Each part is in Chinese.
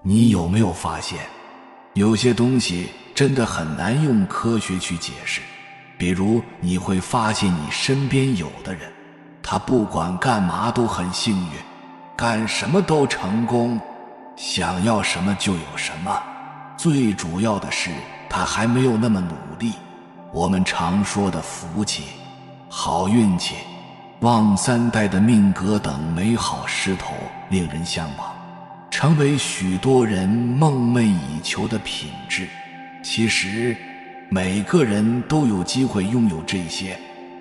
你有没有发现，有些东西真的很难用科学去解释？比如你会发现你身边有的人，他不管干嘛都很幸运，干什么都成功，想要什么就有什么。最主要的是他还没有那么努力。我们常说的福气、好运气、旺三代的命格等美好势头令人向往，成为许多人梦寐以求的品质。其实每个人都有机会拥有这些，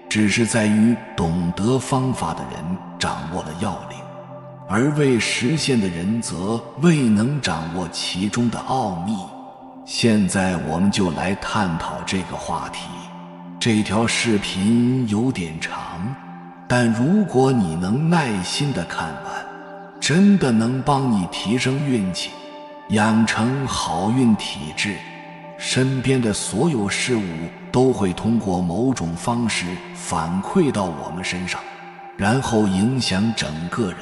只是在于懂得方法的人掌握了要领，而未实现的人则未能掌握其中的奥秘。现在我们就来探讨这个话题。这条视频有点长，但如果你能耐心地看完，真的能帮你提升运气，养成好运体质。身边的所有事物都会通过某种方式反馈到我们身上，然后影响整个人。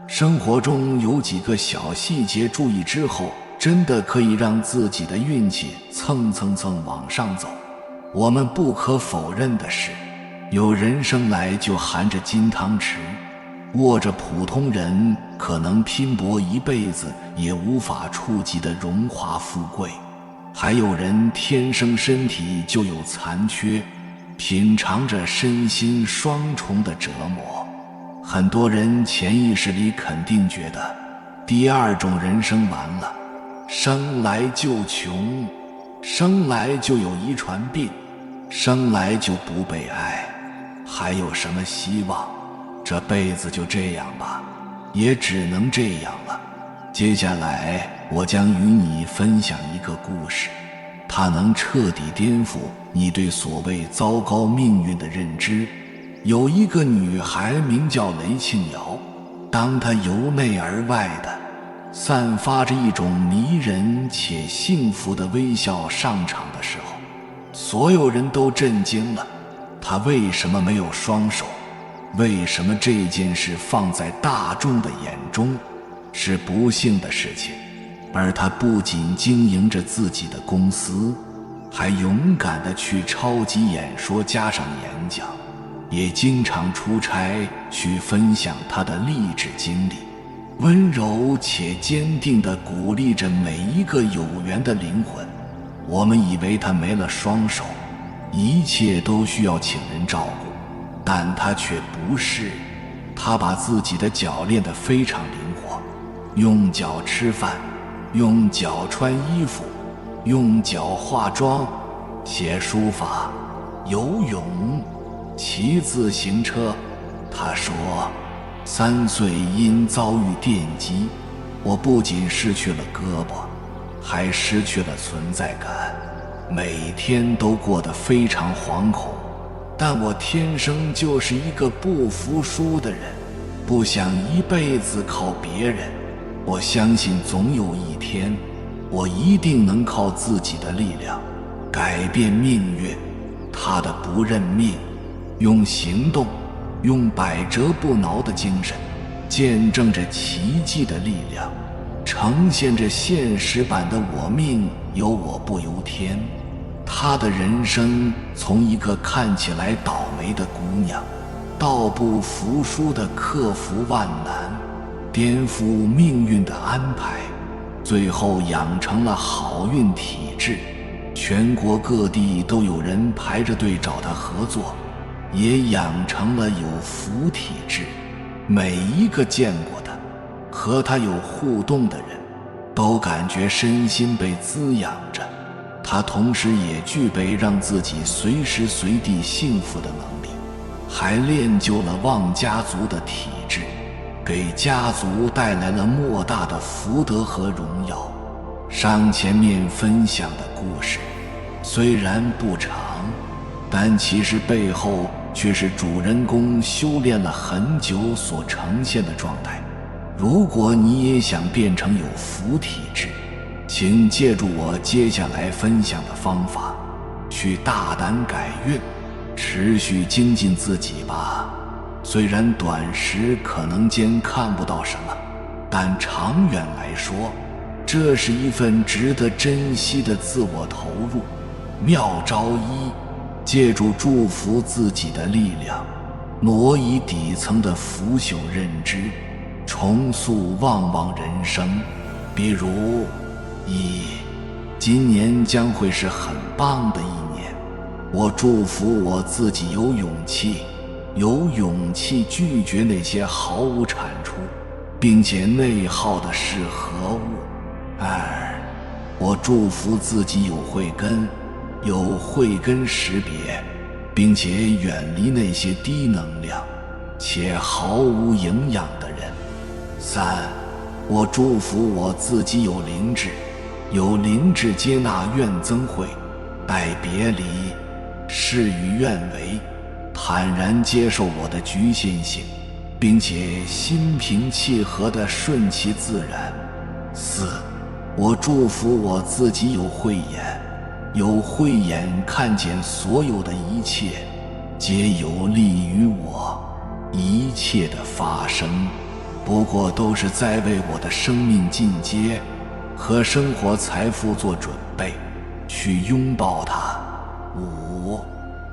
生活中有几个小细节注意之后，真的可以让自己的运气蹭往上走。我们不可否认的是，有人生来就含着金汤匙，握着普通人可能拼搏一辈子也无法触及的荣华富贵，还有人天生身体就有残缺，品尝着身心双重的折磨。很多人潜意识里肯定觉得，第二种人生完了，生来就穷，生来就有遗传病，生来就不被爱，还有什么希望？这辈子就这样吧，也只能这样了。接下来我将与你分享一个故事，它能彻底颠覆你对所谓糟糕命运的认知。有一个女孩名叫雷庆瑶，当她由内而外的散发着一种迷人且幸福的微笑上场的时候，所有人都震惊了。她为什么没有双手？为什么这件事放在大众的眼中是不幸的事情？而她不仅经营着自己的公司，还勇敢地去超级演说加上演讲，也经常出差去分享她的励志经历，温柔且坚定地鼓励着每一个有缘的灵魂。我们以为她没了双手，一切都需要请人照顾，但她却不是。她把自己的脚练得非常灵活，用脚吃饭，用脚穿衣服，用脚化妆，写书法，游泳，骑自行车。她说，3岁因遭遇电击，我不仅失去了胳膊，还失去了存在感，每天都过得非常惶恐。但我天生就是一个不服输的人，不想一辈子靠别人。我相信总有一天，我一定能靠自己的力量改变命运。他的不认命，用行动，用百折不挠的精神，见证着奇迹的力量，呈现着现实版的我命由我不由天。她的人生从一个看起来倒霉的姑娘，到不服输的克服万难，颠覆命运的安排，最后养成了好运体质。全国各地都有人排着队找她合作，也养成了有福体质。每一个见过她，和她有互动的人，都感觉身心被滋养着。她同时也具备让自己随时随地幸福的能力，还练就了旺家族的体质，给家族带来了莫大的福德和荣耀。上前面分享的故事虽然不长，但其实背后却是主人公修炼了很久所呈现的状态。如果你也想变成有福体质，请借助我接下来分享的方法，去大胆改运，持续精进自己吧。虽然短时可能间看不到什么，但长远来说，这是一份值得珍惜的自我投入。妙招一，借助祝福自己的力量，挪移底层的腐朽认知，重塑旺旺人生。比如今年将会是很棒的一年，我祝福我自己有勇气拒绝那些毫无产出并且内耗的是何物。二，我祝福自己有慧根识别，并且远离那些低能量且毫无营养的人。三，我祝福我自己有灵智接纳怨憎会，待别离，事与愿违，坦然接受我的局限性，并且心平气和地顺其自然。四，我祝福我自己有慧眼看见所有的一切皆有利于我，一切的发生不过都是在为我的生命进阶和生活财富做准备，去拥抱它。五，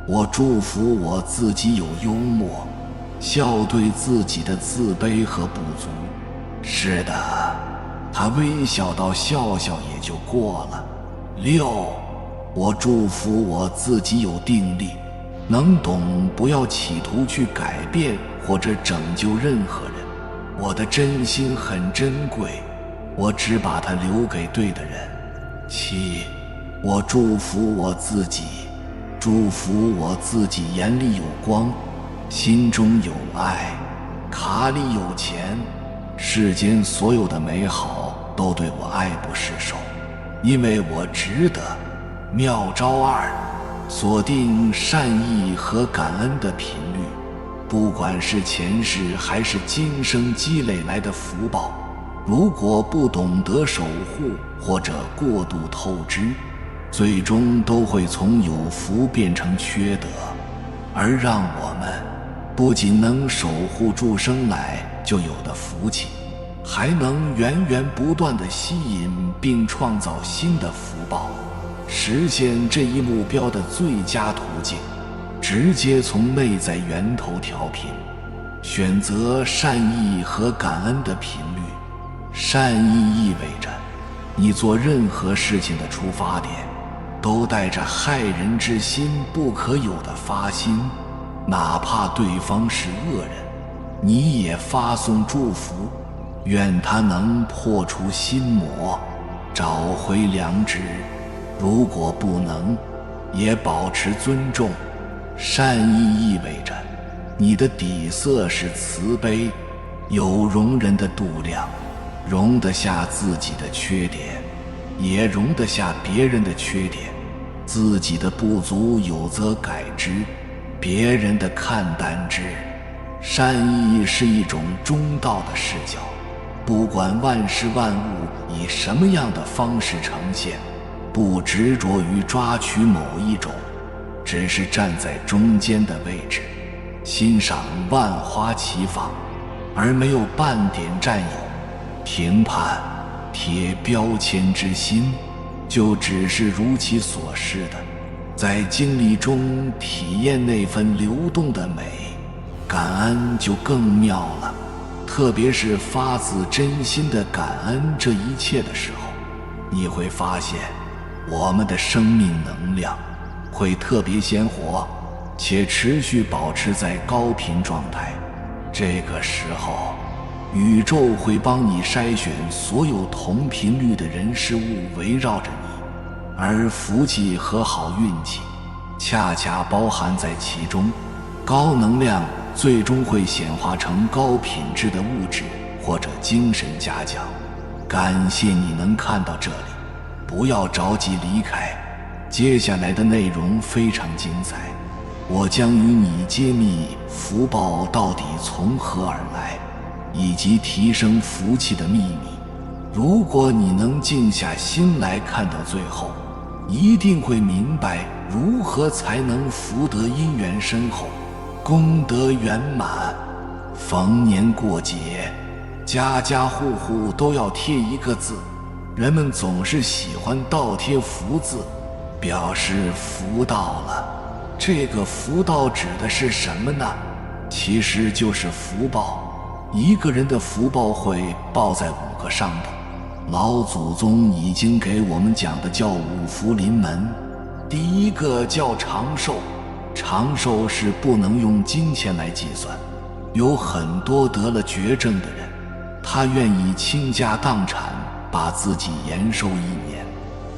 我祝福我自己有幽默，笑对自己的自卑和不足。是的，他微小到笑笑也就过了。六，我祝福我自己有定力，能懂不要企图去改变或者拯救任何人。我的真心很珍贵，我只把它留给对的人。七，我祝福我自己眼里有光，心中有爱，卡里有钱，世间所有的美好都对我爱不释手，因为我值得。妙招二，锁定善意和感恩的频率，不管是前世还是今生积累来的福报，如果不懂得守护或者过度透支，最终都会从有福变成缺德，而让我们不仅能守护住生来就有的福气，还能源源不断地吸引并创造新的福报。实现这一目标的最佳途径，直接从内在源头调频，选择善意和感恩的频率。善意意味着你做任何事情的出发点都带着害人之心不可有的发心，哪怕对方是恶人，你也发送祝福，愿他能破除心魔，找回良知。如果不能，也保持尊重。善意意味着你的底色是慈悲，有容人的度量，容得下自己的缺点，也容得下别人的缺点。自己的不足有则改之，别人的看淡之。善意是一种中道的视角，不管万事万物以什么样的方式呈现，不执着于抓取某一种，只是站在中间的位置，欣赏万花齐放，而没有半点占有、评判、贴标签之心，就只是如其所示的，在经历中体验那份流动的美。感恩就更妙了，特别是发自真心的感恩这一切的时候，你会发现我们的生命能量会特别鲜活，且持续保持在高频状态。这个时候，宇宙会帮你筛选所有同频率的人事物围绕着你，而福气和好运气恰恰包含在其中。高能量最终会显化成高品质的物质或者精神嘉奖。感谢你能看到这里，不要着急离开，接下来的内容非常精彩，我将与你揭秘福报到底从何而来，以及提升福气的秘密。如果你能静下心来看到最后，一定会明白如何才能福德因缘深厚，功德圆满。逢年过节，家家户户都要贴一个字，人们总是喜欢倒贴福字，表示福到了。这个福到指的是什么呢？其实就是福报。一个人的福报会报在5个上头。老祖宗已经给我们讲的叫五福临门。第一个叫长寿，长寿是不能用金钱来计算。有很多得了绝症的人，他愿意倾家荡产，把自己延寿1年。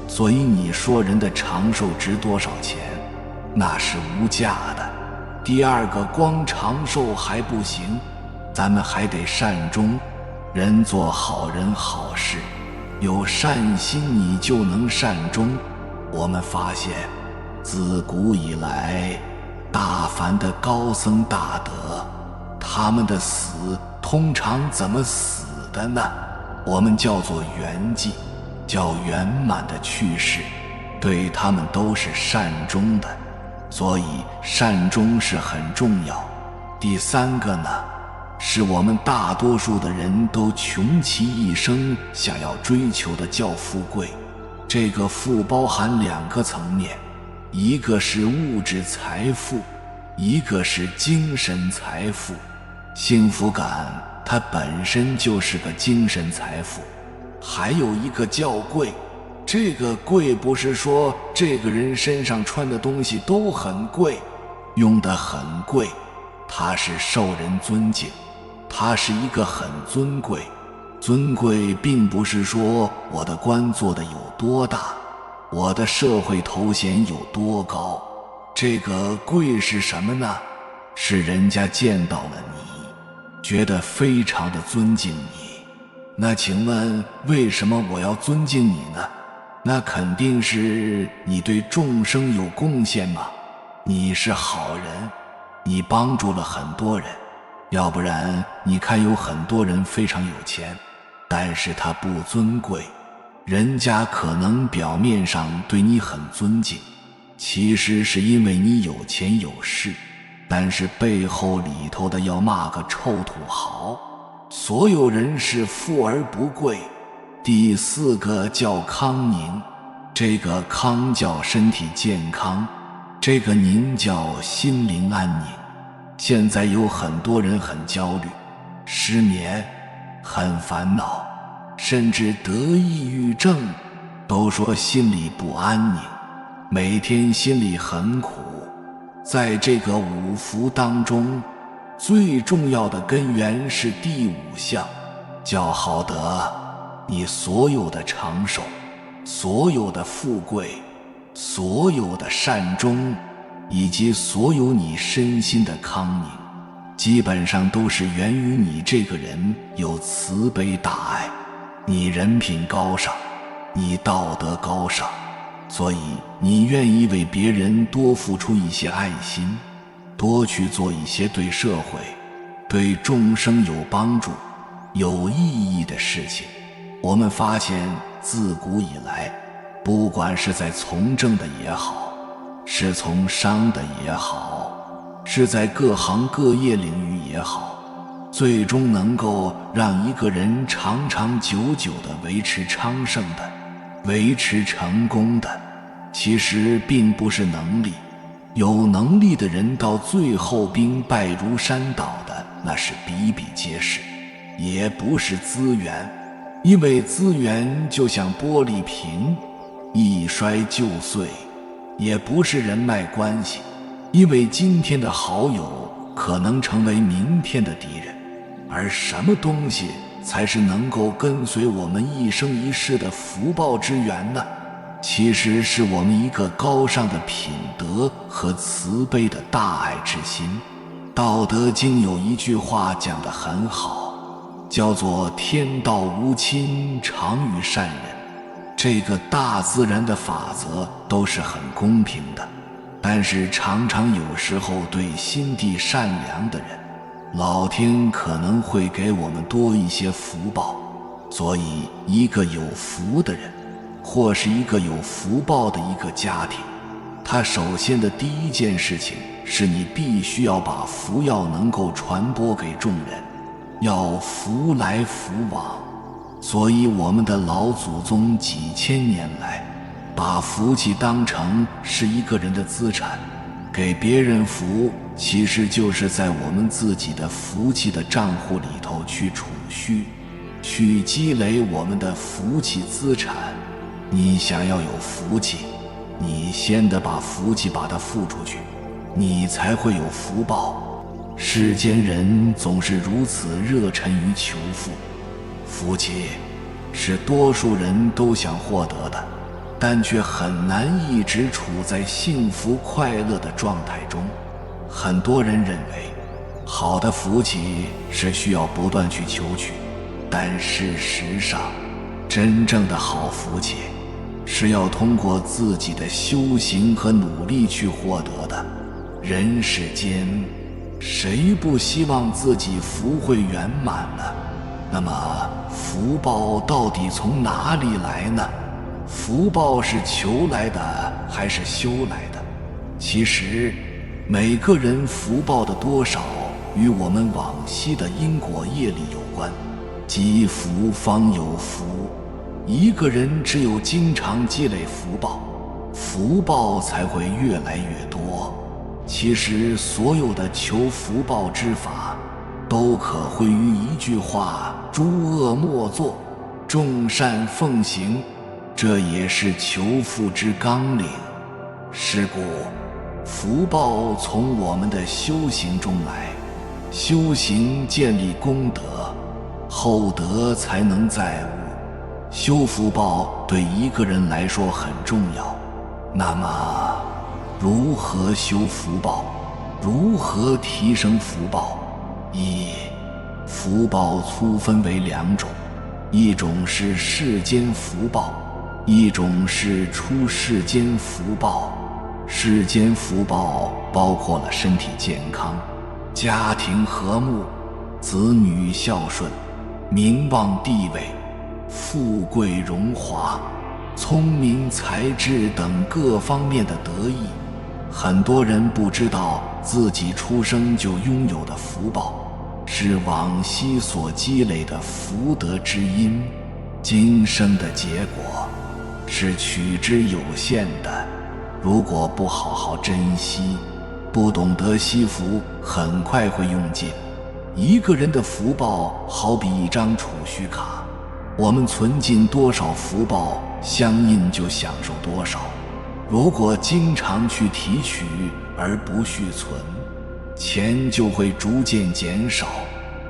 所以你说人的长寿值多少钱？那是无价的。第二个，光长寿还不行，咱们还得善终。人做好人好事，有善心你就能善终。我们发现自古以来，大凡的高僧大德，他们的死通常怎么死的呢？我们叫做圆寂，叫圆满的去世，对他们都是善终的。所以善终是很重要。第三个呢，是我们大多数的人都穷其一生想要追求的，叫富贵。这个富包含2个层面，一个是物质财富，一个是精神财富。幸福感它本身就是个精神财富。还有一个叫贵，这个贵不是说这个人身上穿的东西都很贵，用得很贵，它是受人尊敬，它是一个很尊贵。尊贵并不是说我的官做得有多大，我的社会头衔有多高。这个贵是什么呢？是人家见到了你，觉得非常的尊敬你。那请问为什么我要尊敬你呢？那肯定是你对众生有贡献嘛，你是好人，你帮助了很多人。要不然你看有很多人非常有钱，但是他不尊贵，人家可能表面上对你很尊敬，其实是因为你有钱有势，但是背后里头的要骂个臭土豪。所有人是富而不贵。第4个叫康宁，这个康叫身体健康，这个宁叫心灵安宁。现在有很多人很焦虑，失眠，很烦恼，甚至得抑郁症，都说心里不安宁，每天心里很苦。在这个5福当中，最重要的根源是第5项，叫好德。你所有的长寿，所有的富贵，所有的善终，以及所有你身心的康宁，基本上都是源于你这个人有慈悲大爱，你人品高尚，你道德高尚，所以你愿意为别人多付出一些爱心，多去做一些对社会、对众生有帮助、有意义的事情。我们发现自古以来，不管是在从政的也好，是从商的也好，是在各行各业领域也好，最终能够让一个人长长久久地维持昌盛的、维持成功的，其实并不是能力。有能力的人到最后兵败如山倒的，那是比比皆是。也不是资源，因为资源就像玻璃瓶，一摔就碎。也不是人脉关系，因为今天的好友可能成为明天的敌人。而什么东西才是能够跟随我们一生一世的福报之源呢？其实是我们一个高尚的品德和慈悲的大爱之心。道德经有一句话讲得很好，叫做天道无亲，常与善人。这个大自然的法则都是很公平的，但是常常有时候对心地善良的人，老天可能会给我们多一些福报。所以一个有福的人，或是一个有福报的一个家庭，他首先的第一件事情是你必须要把福要能够传播给众人，要福来福往。所以我们的老祖宗几千年来，把福气当成是一个人的资产，给别人福，其实就是在我们自己的福气的账户里头去储蓄，去积累我们的福气资产。你想要有福气，你先得把福气把它付出去，你才会有福报。世间人总是如此热忱于求富，福气是多数人都想获得的，但却很难一直处在幸福快乐的状态中。很多人认为好的福气是需要不断去求取，但事实上真正的好福气是要通过自己的修行和努力去获得的。人世间谁不希望自己福慧圆满呢？那么福报到底从哪里来呢？福报是求来的还是修来的？其实每个人福报的多少与我们往昔的因果业力有关。积福方有福，一个人只有经常积累福报，福报才会越来越多。其实所有的求福报之法都可汇于一句话：诸恶莫作，众善奉行。这也是求富之纲领。是故福报从我们的修行中来，修行建立功德，厚德才能载物。修福报对一个人来说很重要。那么如何修福报？如何提升福报？一、福报粗分为两种，一种是世间福报，一种是出世间福报。世间福报包括了身体健康、家庭和睦、子女孝顺、名望地位、富贵荣华、聪明才智等各方面的得益。很多人不知道自己出生就拥有的福报，是往昔所积累的福德之因，今生的结果是取之有限的。如果不好好珍惜，不懂得惜福，很快会用尽。一个人的福报好比一张储蓄卡，我们存进多少福报，相应就享受多少。如果经常去提取而不续存，钱就会逐渐减少，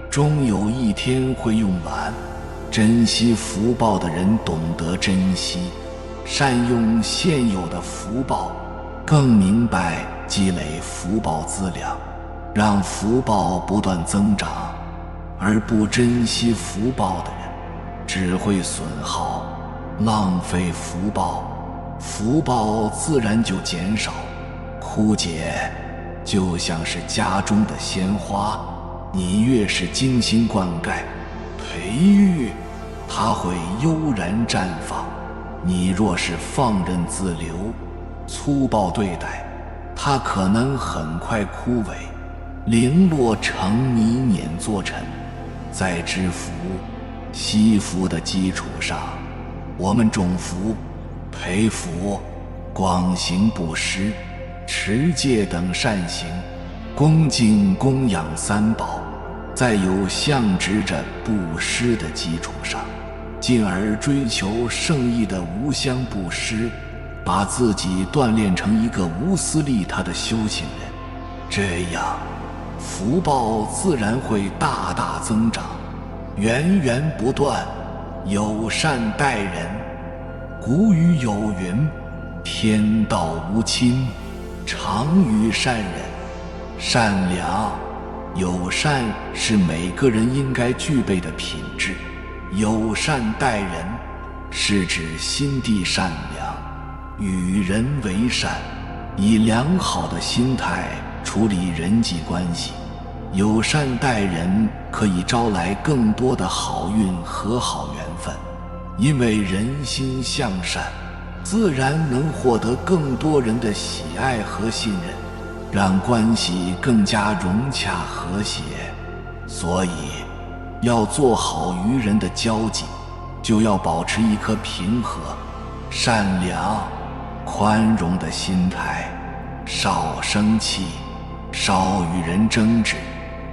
终有一天会用完。珍惜福报的人懂得珍惜，善用现有的福报，更明白积累福报资粮，让福报不断增长。而不珍惜福报的人，只会损耗、浪费福报，福报自然就减少、枯竭。就像是家中的鲜花，你越是精心灌溉、培育，它会悠然绽放。你若是放任自流、粗暴对待，它可能很快枯萎，零落成泥碾作尘。在知福、惜福的基础上，我们种福、培福、广行布施、持戒等善行，恭敬供养三宝，在有象征着布施的基础上，进而追求圣意的无相布施，把自己锻炼成一个无私利他的修行人。这样福报自然会大大增长，源源不断。友善待人，古语有云：天道无亲，常与善人。善良、友善是每个人应该具备的品质。友善待人是指心地善良，与人为善，以良好的心态处理人际关系。友善待人可以招来更多的好运和好缘分，因为人心向善，自然能获得更多人的喜爱和信任，让关系更加融洽和谐。所以要做好与人的交际，就要保持一颗平和、善良、宽容的心态，少生气，少与人争执，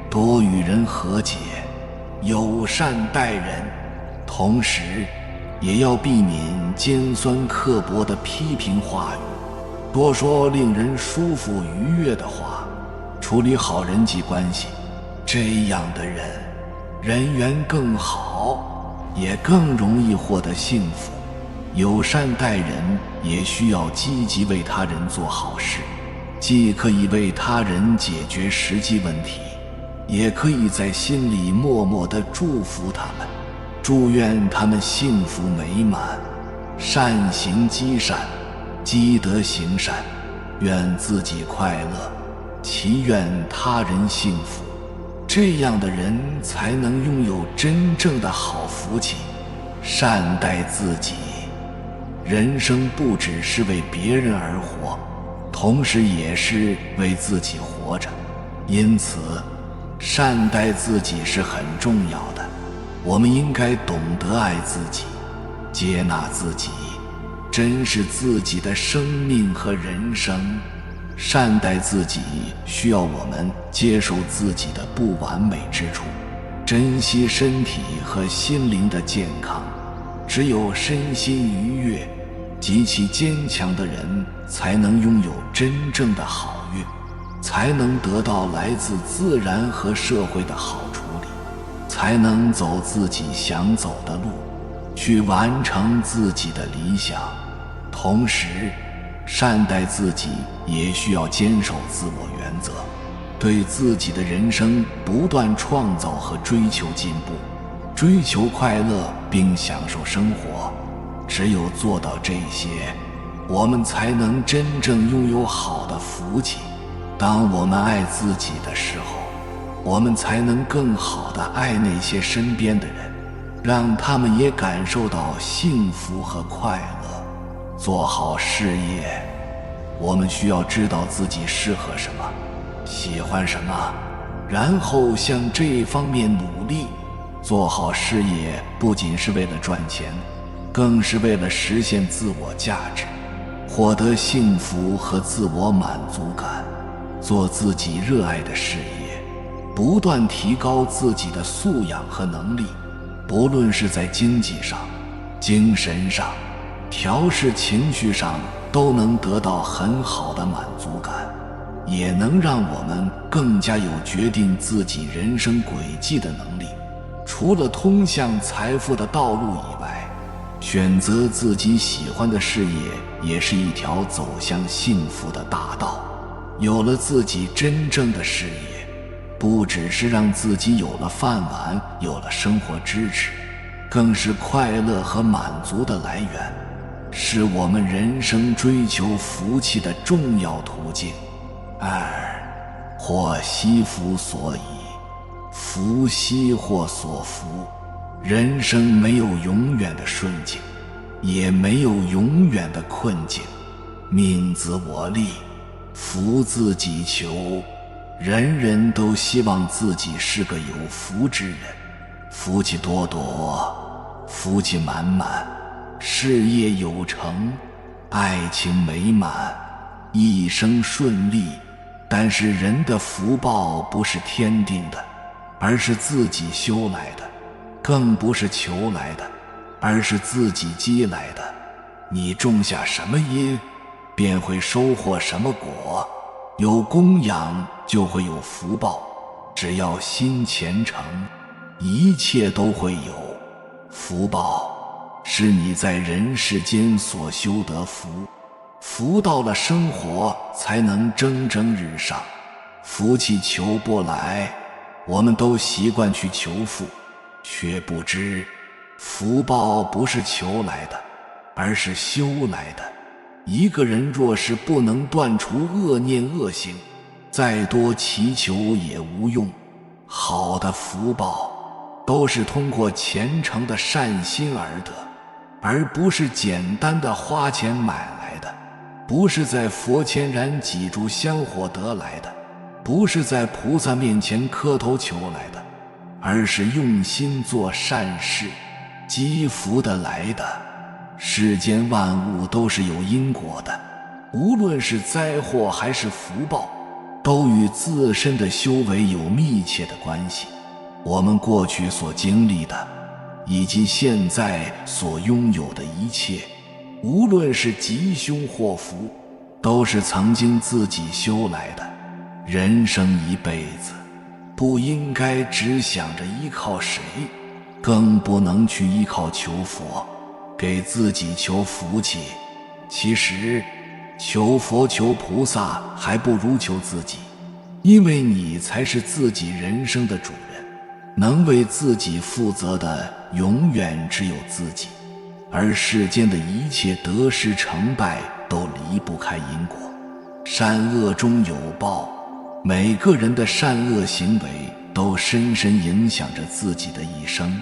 多与人和解，友善待人。同时也要避免尖酸刻薄的批评话语，多说令人舒服愉悦的话，处理好人际关系。这样的人，人缘更好，也更容易获得幸福。友善待人也需要积极为他人做好事，既可以为他人解决实际问题，也可以在心里默默地祝福他们，祝愿他们幸福美满。善行积善，积德行善，愿自己快乐，祈愿他人幸福。这样的人才能拥有真正的好福气。善待自己，人生不只是为别人而活，同时也是为自己活着。因此，善待自己是很重要的。我们应该懂得爱自己，接纳自己，珍视自己的生命和人生。善待自己需要我们接受自己的不完美之处，珍惜身体和心灵的健康。只有身心愉悦、极其坚强的人，才能拥有真正的好运，才能得到来自自然和社会的好处理，才能走自己想走的路，去完成自己的理想。同时，善待自己也需要坚守自我原则，对自己的人生不断创造和追求进步，追求快乐并享受生活。只有做到这些，我们才能真正拥有好的福气。当我们爱自己的时候，我们才能更好地爱那些身边的人，让他们也感受到幸福和快乐。做好事业，我们需要知道自己适合什么，喜欢什么，然后向这方面努力。做好事业不仅是为了赚钱，更是为了实现自我价值，获得幸福和自我满足感。做自己热爱的事业，不断提高自己的素养和能力，不论是在经济上、精神上、调试情绪上，都能得到很好的满足感，也能让我们更加有决定自己人生轨迹的能力。除了通向财富的道路以外，选择自己喜欢的事业也是一条走向幸福的大道。有了自己真正的事业，不只是让自己有了饭碗，有了生活支持，更是快乐和满足的来源，是我们人生追求福气的重要途径。或惜福所倚，福兮祸所伏。人生没有永远的顺境，也没有永远的困境。命自我立，福自己求。人人都希望自己是个有福之人，福气多多，福气满满，事业有成，爱情美满，一生顺利。但是人的福报不是天定的，而是自己修来的，更不是求来的，而是自己积来的。你种下什么因，便会收获什么果。有供养就会有福报，只要心虔诚，一切都会有。福报是你在人世间所修得福，福到了生活才能蒸蒸日上。福气求不来，我们都习惯去求富，却不知福报不是求来的，而是修来的。一个人若是不能断除恶念恶行，再多祈求也无用。好的福报都是通过虔诚的善心而得，而不是简单的花钱买来的，不是在佛前燃几炷香火得来的，不是在菩萨面前磕头求来的，而是用心做善事，积福的来的。世间万物都是有因果的，无论是灾祸还是福报，都与自身的修为有密切的关系。我们过去所经历的，以及现在所拥有的一切，无论是吉凶祸福，都是曾经自己修来的。人生一辈子，不应该只想着依靠谁，更不能去依靠求佛，给自己求福气。其实求佛求菩萨还不如求自己，因为你才是自己人生的主人，能为自己负责的永远只有自己。而世间的一切得失成败都离不开因果，善恶中有报，每个人的善恶行为都深深影响着自己的一生。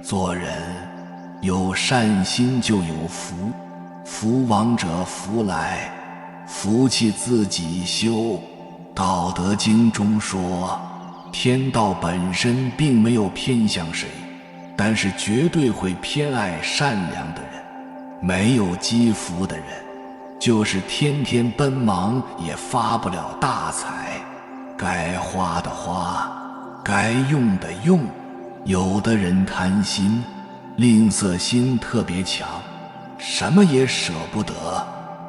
做人有善心就有福，福往者福来，福气自己修。道德经中说，天道本身并没有偏向谁，但是绝对会偏爱善良的人。没有积福的人，就是天天奔忙也发不了大财。该花的花，该用的用。有的人贪心，吝啬心特别强，什么也舍不得，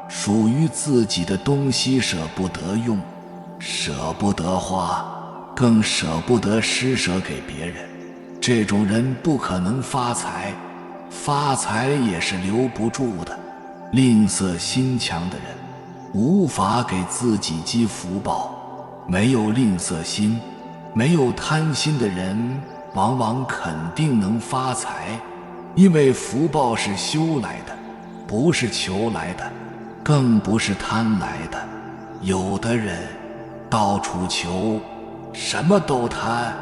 属于自己的东西舍不得用，舍不得花，更舍不得施舍给别人。这种人不可能发财，发财也是留不住的。吝啬心强的人无法给自己积福报。没有吝啬心，没有贪心的人往往肯定能发财，因为福报是修来的，不是求来的，更不是贪来的。有的人到处求，什么都贪，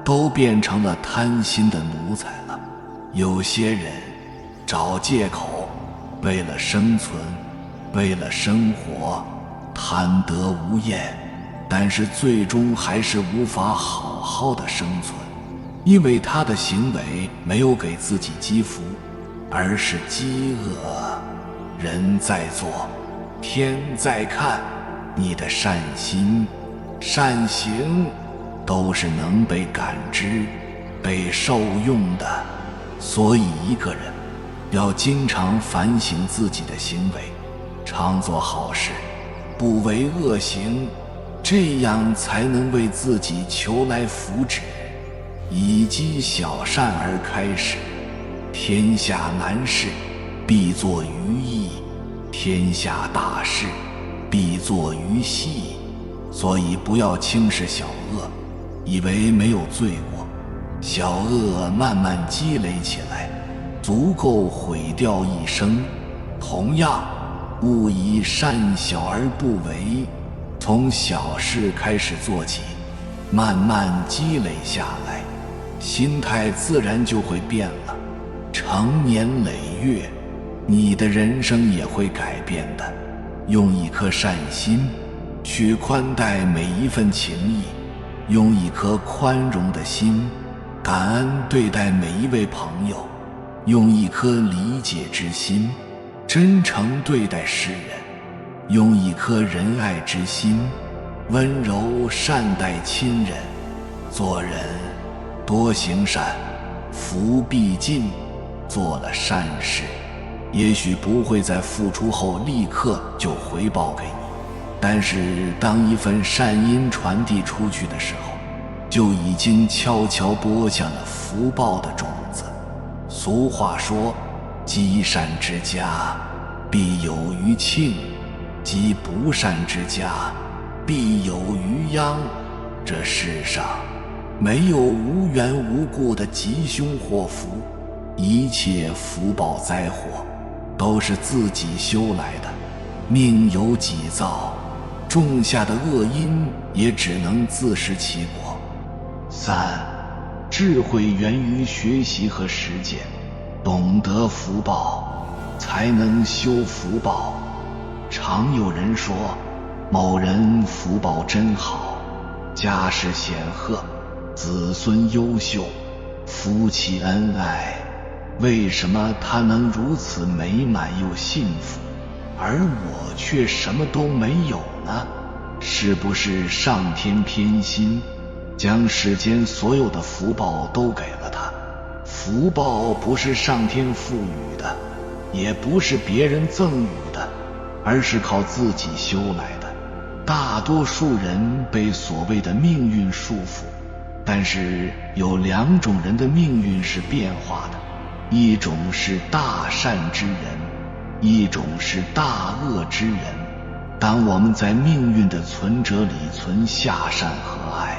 都变成了贪心的奴才了。有些人找借口，为了生存，为了生活，贪得无厌，但是最终还是无法好好的生存，因为他的行为没有给自己积福，而是饥饿。人在做，天在看，你的善心、善行都是能被感知、被受用的。所以一个人要经常反省自己的行为，常做好事，不为恶行，这样才能为自己求来福祉。以积小善而开始，天下难事必作于易，天下大事必作于细。所以不要轻视小恶，以为没有罪过。小恶慢慢积累起来，足够毁掉一生。同样，勿以善小而不为，从小事开始做起，慢慢积累下来，心态自然就会变了。成年累月，你的人生也会改变的。用一颗善心去宽待每一份情谊，用一颗宽容的心感恩对待每一位朋友，用一颗理解之心真诚对待世人，用一颗仁爱之心温柔善待亲人。做人多行善，福必尽。做了善事，也许不会在付出后立刻就回报给你，但是当一份善因传递出去的时候，就已经悄悄播下了福报的种子。俗话说，积善之家必有余庆，积不善之家必有余殃。这世上没有无缘无故的吉凶祸福，一切福报灾祸都是自己修来的，命由己造，种下的恶因也只能自食其果。三，智慧源于学习和实践，懂得福报，才能修福报。常有人说，某人福报真好，家世显赫，子孙优秀，夫妻恩爱，为什么他能如此美满又幸福，而我却什么都没有呢？是不是上天偏心，将世间所有的福报都给了他？福报不是上天赋予的，也不是别人赠予的，而是靠自己修来的。大多数人被所谓的命运束缚，但是有2种人的命运是变化的，一种是大善之人，一种是大恶之人。当我们在命运的存折里存下善和爱，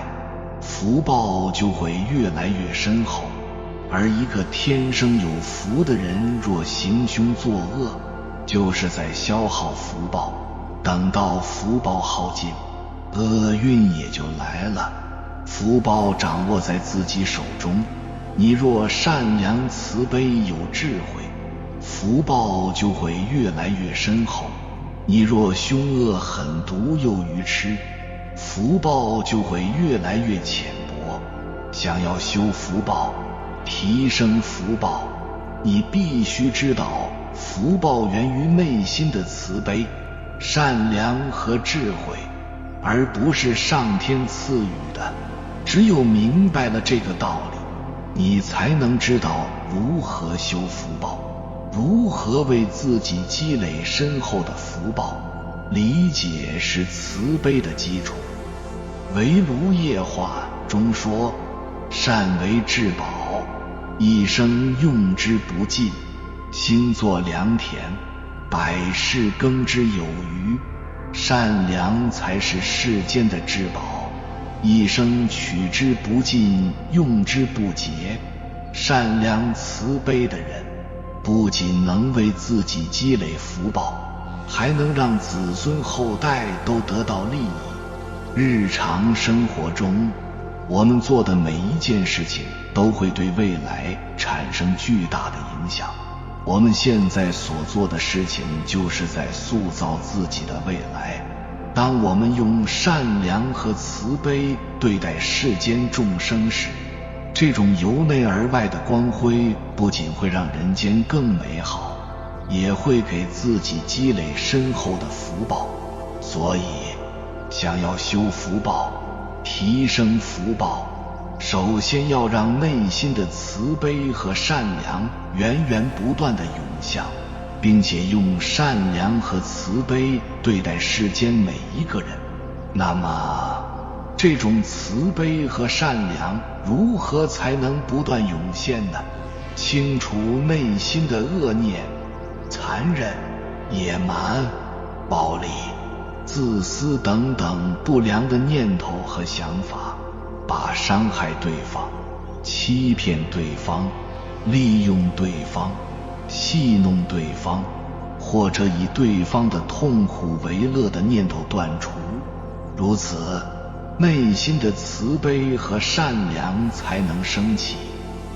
福报就会越来越深厚。而一个天生有福的人若行凶作恶，就是在消耗福报，等到福报耗尽，厄运也就来了。福报掌握在自己手中，你若善良慈悲有智慧，福报就会越来越深厚；你若凶恶狠毒又愚痴，福报就会越来越浅薄。想要修福报，提升福报，你必须知道福报源于内心的慈悲、善良和智慧，而不是上天赐予的。只有明白了这个道理，你才能知道如何修福报，如何为自己积累深厚的福报。理解是慈悲的基础。围炉夜话中说，善为至宝，一生用之不尽，兴作良田，百事耕之有余。善良才是世间的至宝，一生取之不尽，用之不竭。善良慈悲的人，不仅能为自己积累福报，还能让子孙后代都得到利益。日常生活中，我们做的每一件事情都会对未来产生巨大的影响。我们现在所做的事情就是在塑造自己的未来。当我们用善良和慈悲对待世间众生时，这种由内而外的光辉不仅会让人间更美好，也会给自己积累深厚的福报。所以，想要修福报、提升福报，首先要让内心的慈悲和善良源源不断地涌向，并且用善良和慈悲对待世间每一个人。那么，这种慈悲和善良如何才能不断涌现呢？清除内心的恶念、残忍、野蛮、暴力、自私等等不良的念头和想法，把伤害对方、欺骗对方、利用对方、戏弄对方，或者以对方的痛苦为乐的念头断除。如此，内心的慈悲和善良才能升起。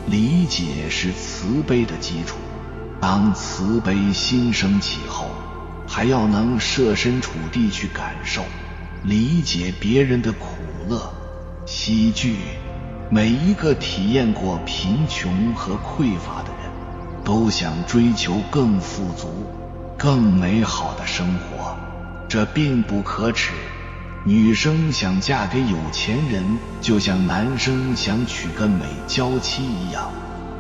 理解是慈悲的基础。当慈悲心升起后，还要能设身处地去感受、理解别人的苦乐。喜剧，每一个体验过贫穷和匮乏的人，都想追求更富足、更美好的生活，这并不可耻。女生想嫁给有钱人，就像男生想娶个美娇妻一样，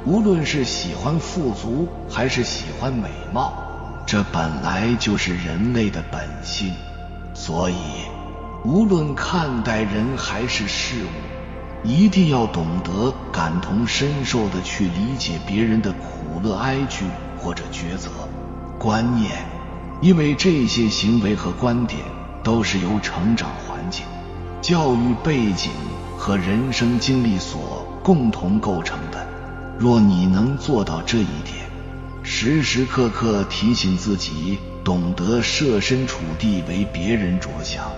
无论是喜欢富足还是喜欢美貌，这本来就是人类的本性。所以，无论看待人还是事物，一定要懂得感同身受地去理解别人的苦乐哀惧或者抉择、观念，因为这些行为和观点都是由成长环境、教育背景和人生经历所共同构成的。若你能做到这一点，时时刻刻提醒自己懂得设身处地为别人着想，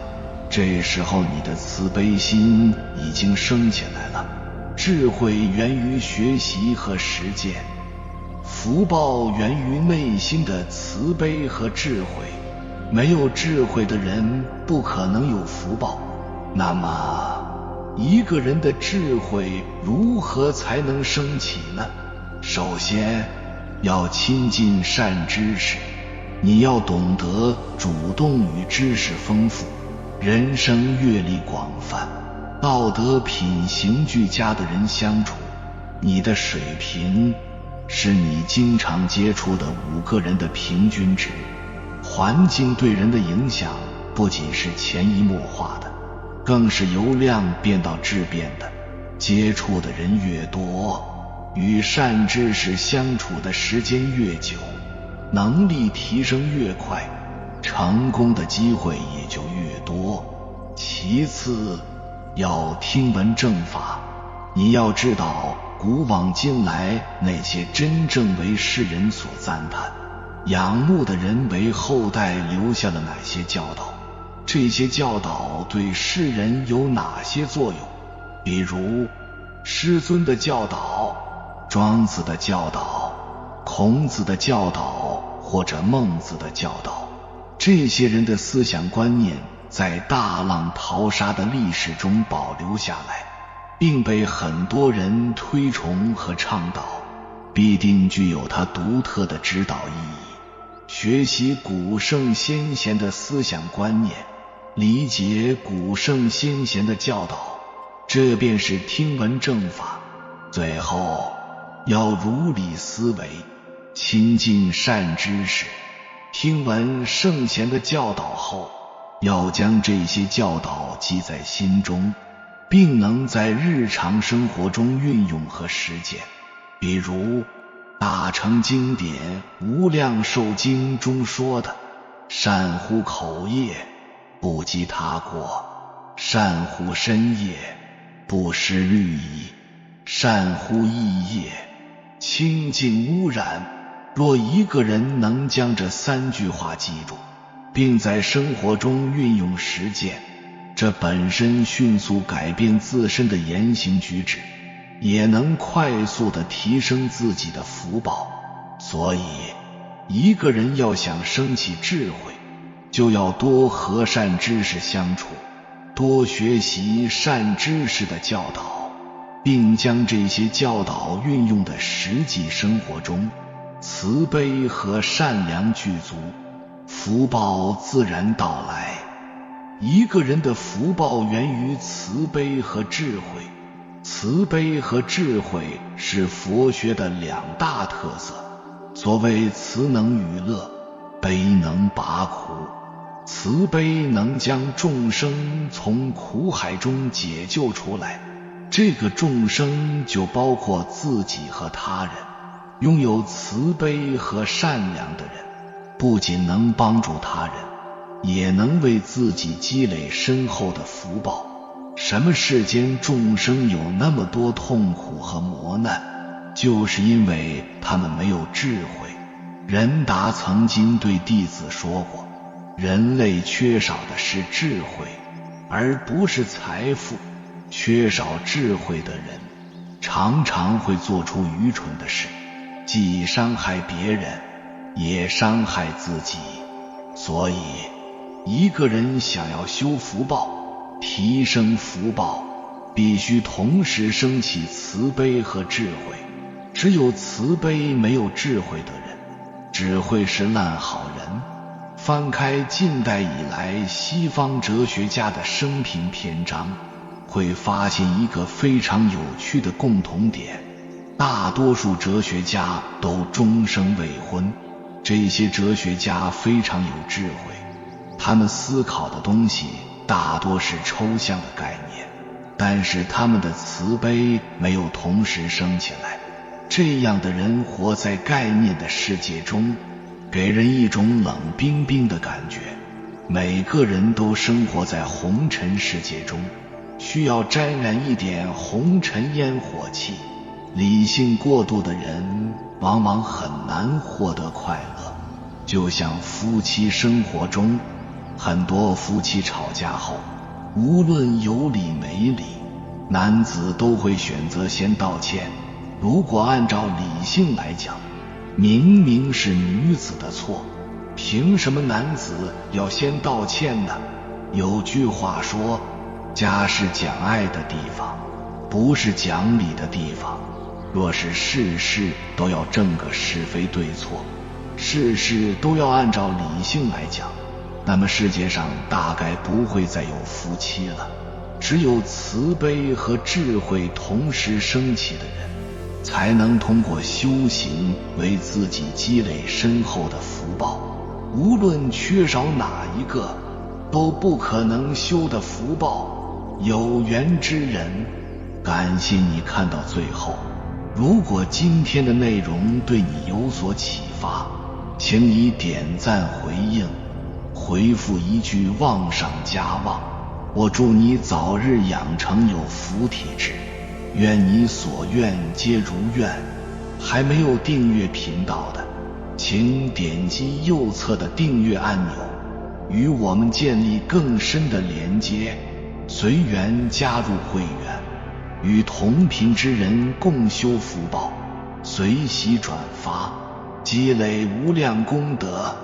这时候你的慈悲心已经升起来了。智慧源于学习和实践，福报源于内心的慈悲和智慧。没有智慧的人不可能有福报。那么，一个人的智慧如何才能升起呢？首先要亲近善知识，你要懂得主动与知识丰富、人生阅历广泛、道德品行俱佳的人相处。你的水平是你经常接触的5个人的平均值。环境对人的影响不仅是潜移默化的，更是由量变到质变的。接触的人越多，与善知识相处的时间越久，能力提升越快，成功的机会也就越多。其次，要听闻正法。你要知道古往今来那些真正为世人所赞叹、仰慕的人为后代留下了哪些教导，这些教导对世人有哪些作用。比如师尊的教导、庄子的教导、孔子的教导或者孟子的教导，这些人的思想观念在大浪淘沙的历史中保留下来，并被很多人推崇和倡导，必定具有它独特的指导意义。学习古圣先贤的思想观念，理解古圣先贤的教导，这便是听闻正法。最后要如理思维，亲近善知识。听闻圣贤的教导后，要将这些教导记在心中，并能在日常生活中运用和实践。比如大乘经典《无量寿经》中说的：善乎口业，不积他过；善乎身业，不失律仪；善乎意业，清净污染。若一个人能将这3句话记住，并在生活中运用实践，这本身迅速改变自身的言行举止，也能快速地提升自己的福报。所以一个人要想升起智慧，就要多和善知识相处，多学习善知识的教导，并将这些教导运用的实际生活中，慈悲和善良具足，福报自然到来。一个人的福报源于慈悲和智慧，慈悲和智慧是佛学的2大特色。所谓慈能娱乐，悲能拔苦。慈悲能将众生从苦海中解救出来，这个众生就包括自己和他人。拥有慈悲和善良的人，不仅能帮助他人，也能为自己积累深厚的福报。什么世间众生有那么多痛苦和磨难，就是因为他们没有智慧。仁达曾经对弟子说过，人类缺少的是智慧，而不是财富。缺少智慧的人常常会做出愚蠢的事，既伤害别人，也伤害自己。所以一个人想要修福报、提升福报，必须同时升起慈悲和智慧。只有慈悲没有智慧的人，只会是烂好人。翻开近代以来西方哲学家的生平篇章，会发现一个非常有趣的共同点：大多数哲学家都终生未婚。这些哲学家非常有智慧，他们思考的东西大多是抽象的概念，但是他们的慈悲没有同时升起来。这样的人活在概念的世界中，给人一种冷冰冰的感觉。每个人都生活在红尘世界中，需要沾染一点红尘烟火气。理性过度的人往往很难获得快乐。就像夫妻生活中，很多夫妻吵架后，无论有理没理，男子都会选择先道歉。如果按照理性来讲，明明是女子的错，凭什么男子要先道歉呢？有句话说，家是讲爱的地方，不是讲理的地方。若是事事都要证个是非对错，事事都要按照理性来讲，那么世界上大概不会再有夫妻了。只有慈悲和智慧同时升起的人，才能通过修行为自己积累深厚的福报。无论缺少哪一个，都不可能修的福报。有缘之人，感谢你看到最后。如果今天的内容对你有所启发，请你点赞回应，回复一句望上加望。我祝你早日养成有福体质，愿你所愿皆如愿。还没有订阅频道的，请点击右侧的订阅按钮，与我们建立更深的连接，随缘加入会员，与同频之人共修福报，随喜转发，积累无量功德。